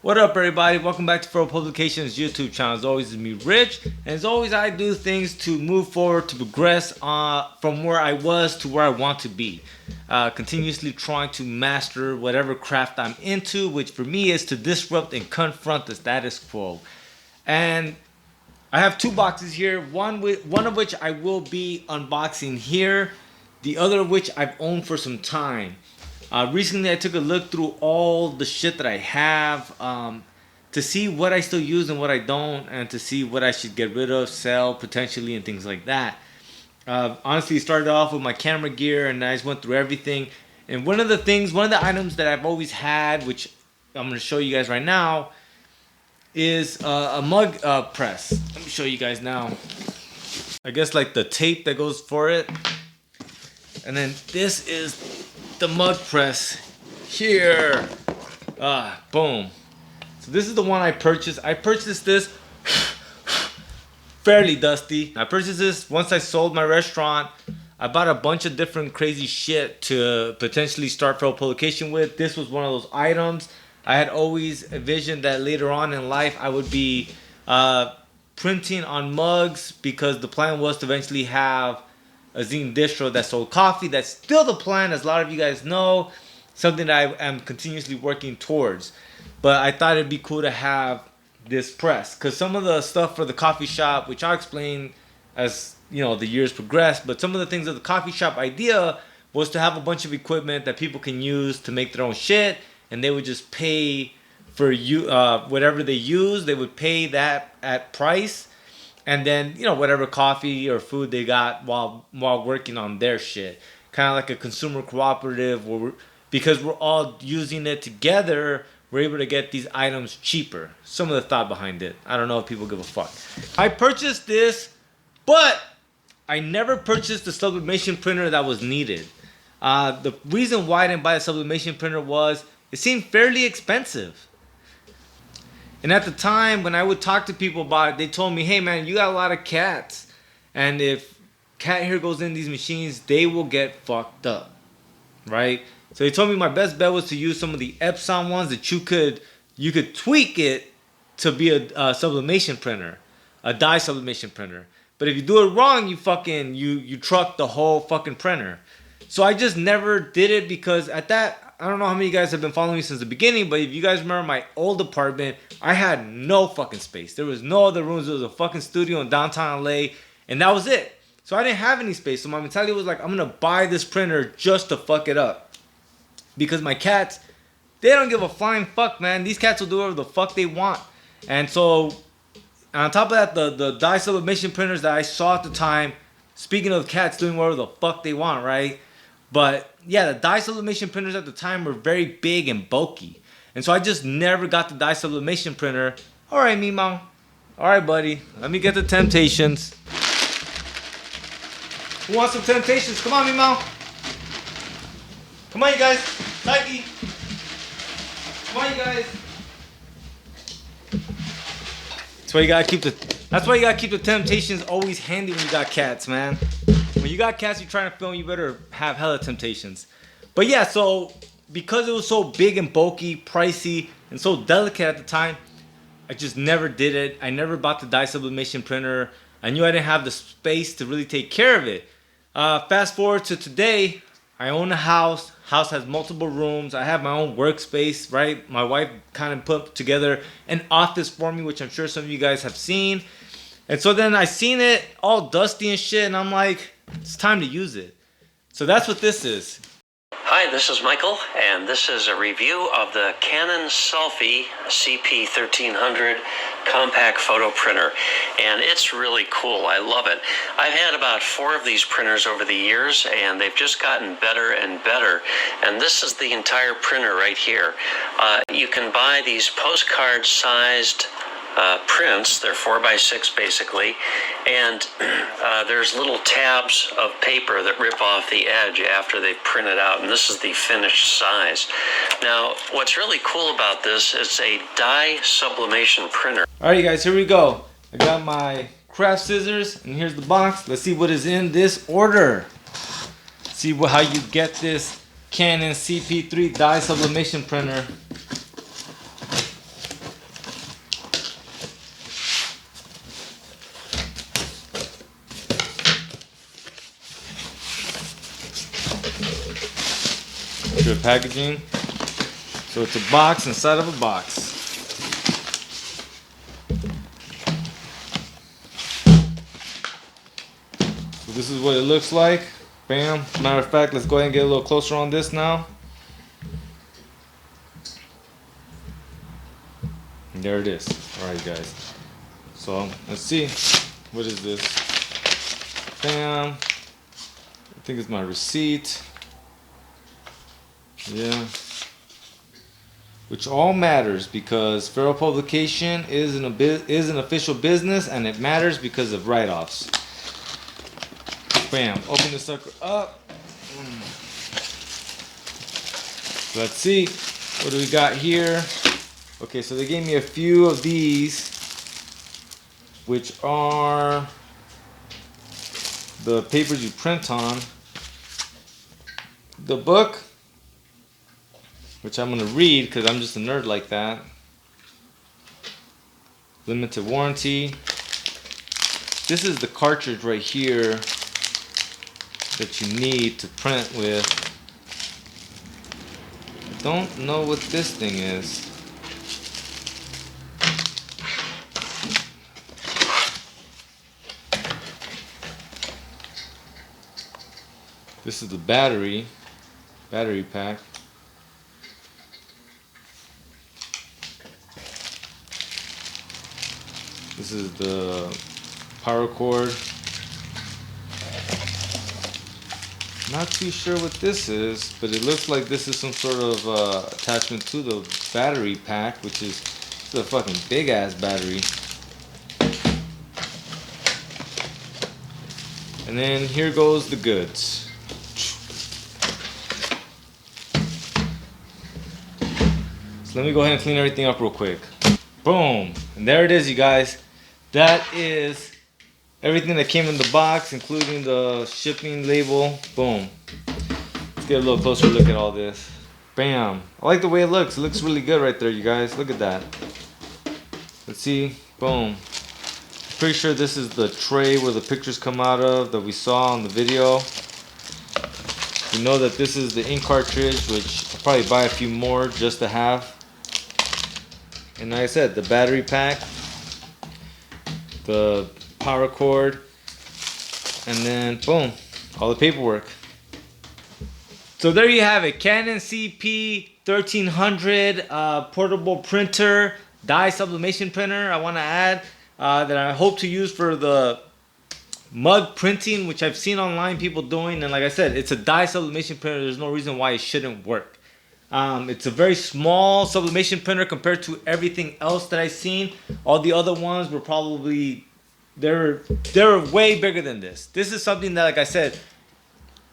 What up, everybody? Welcome back to Furrow Publications YouTube channel. As always, it's me, Rich, and as always, I do things to move forward, to progress from where I was to where I want to be. Continuously trying to master whatever craft I'm into, which for me is to disrupt and confront the status quo. And I have two boxes here. One of which I will be unboxing here. The other of which I've owned for some time. Recently, I took a look through all the shit that I have to see what I still use and what I don't, and to see what I should get rid of, sell, potentially, and things like that. Honestly, it started off with my camera gear, and I just went through everything. And one of the items that I've always had, which I'm going to show you guys right now, is a mug press. Let me show you guys now. I guess like the tape that goes for it. And then this is the mug press here. Boom. So this is the one I purchased. I purchased this fairly dusty. I purchased this once I sold my restaurant. I bought a bunch of different crazy shit to potentially start Furrow Publication with. This was one of those items. I had always envisioned that later on in life I would be printing on mugs, because the plan was to eventually have a zine distro that sold coffee. That's still the plan, as a lot of you guys know. Something that I am continuously working towards. But I thought it'd be cool to have this press, because some of the stuff for the coffee shop, which I'll explain as the years progress, but some of the things of the coffee shop idea was to have a bunch of equipment that people can use to make their own shit, and they would just pay for whatever they use. They would pay that at price. And then, whatever coffee or food they got while working on their shit. Kind of like a consumer cooperative, where because we're all using it together, we're able to get these items cheaper. Some of the thought behind it. I don't know if people give a fuck. I purchased this, but I never purchased the sublimation printer that was needed. The reason why I didn't buy a sublimation printer was it seemed fairly expensive. And at the time, when I would talk to people about it, they told me, hey man, you got a lot of cats. And if cat hair goes in these machines, they will get fucked up. Right? So they told me my best bet was to use some of the Epson ones that you could tweak it to be a sublimation printer. A dye sublimation printer. But if you do it wrong, you truck the whole fucking printer. So I just never did it, because at that, I don't know how many of you guys have been following me since the beginning, but if you guys remember my old apartment, I had no fucking space. There was no other rooms. There was a fucking studio in downtown LA, and that was it. So I didn't have any space. So my mentality was like, I'm going to buy this printer just to fuck it up. Because my cats, they don't give a flying fuck, man. These cats will do whatever the fuck they want. And so, on top of that, the dye sublimation printers that I saw at the time, speaking of cats doing whatever the fuck they want, right? But yeah, the dye sublimation printers at the time were very big and bulky. And so I just never got the dye sublimation printer. All right, Mimo. All right, buddy. Let me get the Temptations. Who wants some Temptations? Come on, Mimo. Come on, you guys. Nike. Come on, you guys. That's why you gotta keep the Temptations always handy when you got cats, man. When you got cats you're trying to film, you better have hella Temptations. But yeah, so because it was so big and bulky, pricey, and so delicate at the time, I just never did it. I never bought the dye sublimation printer. I knew I didn't have the space to really take care of it. Fast forward to today, I own a house. House has multiple rooms. I have my own workspace, right? My wife kind of put together an office for me, which I'm sure some of you guys have seen. And so then I seen it all dusty and shit, and I'm like, it's time to use it. So that's what this is. Hi, this is Michael, and this is a review of the Canon Selphy CP1300 compact photo printer, and it's really cool. I love it. I've had about 4 of these printers over the years, and they've just gotten better and better, and this is the entire printer right here. You can buy these postcard-sized prints. They're 4x6 basically, and there's little tabs of paper that rip off the edge after they've printed out, and this is the finished size. Now, what's really cool about this is a dye sublimation printer. Alright, guys, here we go. I got my craft scissors, and here's the box. Let's see what is in this order. See how you get this Canon CP3 dye sublimation printer. picture of packaging. So it's a box inside of a box. So this is what it looks like. Bam. Matter of fact, let's go ahead and get a little closer on this now. And there it is. Alright guys. So let's see. What is this? Bam. I think it's my receipt. Yeah. Which all matters because Feral Publication is an official business, and it matters because of write-offs. Bam! Open the sucker up. Let's see, what do we got here? Okay, so they gave me a few of these, which are the papers you print on. The book, which I'm gonna read because I'm just a nerd like that. Limited warranty. This is the cartridge right here that you need to print with. I don't know what this thing is. This is the battery pack. This is the power cord. Not too sure what this is, but it looks like this is some sort of attachment to the battery pack, which is a fucking big ass battery. And then here goes the goods. So let me go ahead and clean everything up real quick. Boom! And there it is, you guys. That is everything that came in the box, including the shipping label. Boom. Let's get a little closer look at all this. Bam. I like the way it looks. It looks really good right there, you guys. Look at that. Let's see. Boom. Pretty sure this is the tray where the pictures come out of that we saw on the video. We know that this is the ink cartridge, which I'll probably buy a few more just to have. And like I said, the battery pack, the power cord, and then boom, all the paperwork. So there you have it, Canon CP 1300 portable printer, dye sublimation printer. I want to add that I hope to use for the mug printing, which I've seen online people doing. And like I said, it's a dye sublimation printer. There's no reason why it shouldn't work. It's a very small sublimation printer compared to everything else that I've seen. All the other ones were probably, they're way bigger than this. This is something that, like I said,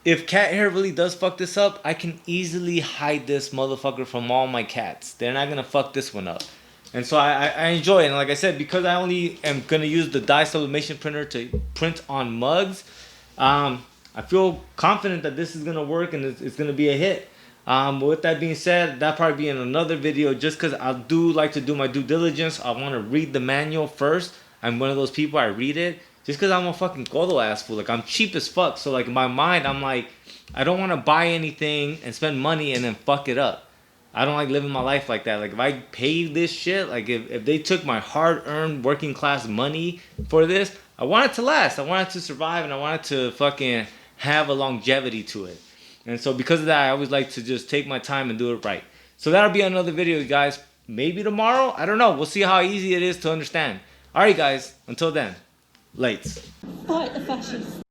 if cat hair really does fuck this up, I can easily hide this motherfucker from all my cats. They're not gonna fuck this one up. And so I enjoy it. And like I said, because I only am gonna use the dye sublimation printer to print on mugs, I feel confident that this is gonna work and it's gonna be a hit. With that being said, that'll probably be in another video, just because I do like to do my due diligence. I want to read the manual first. I'm one of those people, I read it just because I'm a fucking codo ass fool. Like, I'm cheap as fuck. So like in my mind, I'm like, I don't want to buy anything and spend money and then fuck it up. I don't like living my life like that. Like, if I paid this shit, like if they took my hard-earned working class money for this, I want it to last. I want it to survive, and I want it to fucking have a longevity to it. And so because of that, I always like to just take my time and do it right. So that'll be another video, guys. Maybe tomorrow? I don't know. We'll see how easy it is to understand. Alright, guys. Until then, lates. Fight the fascists.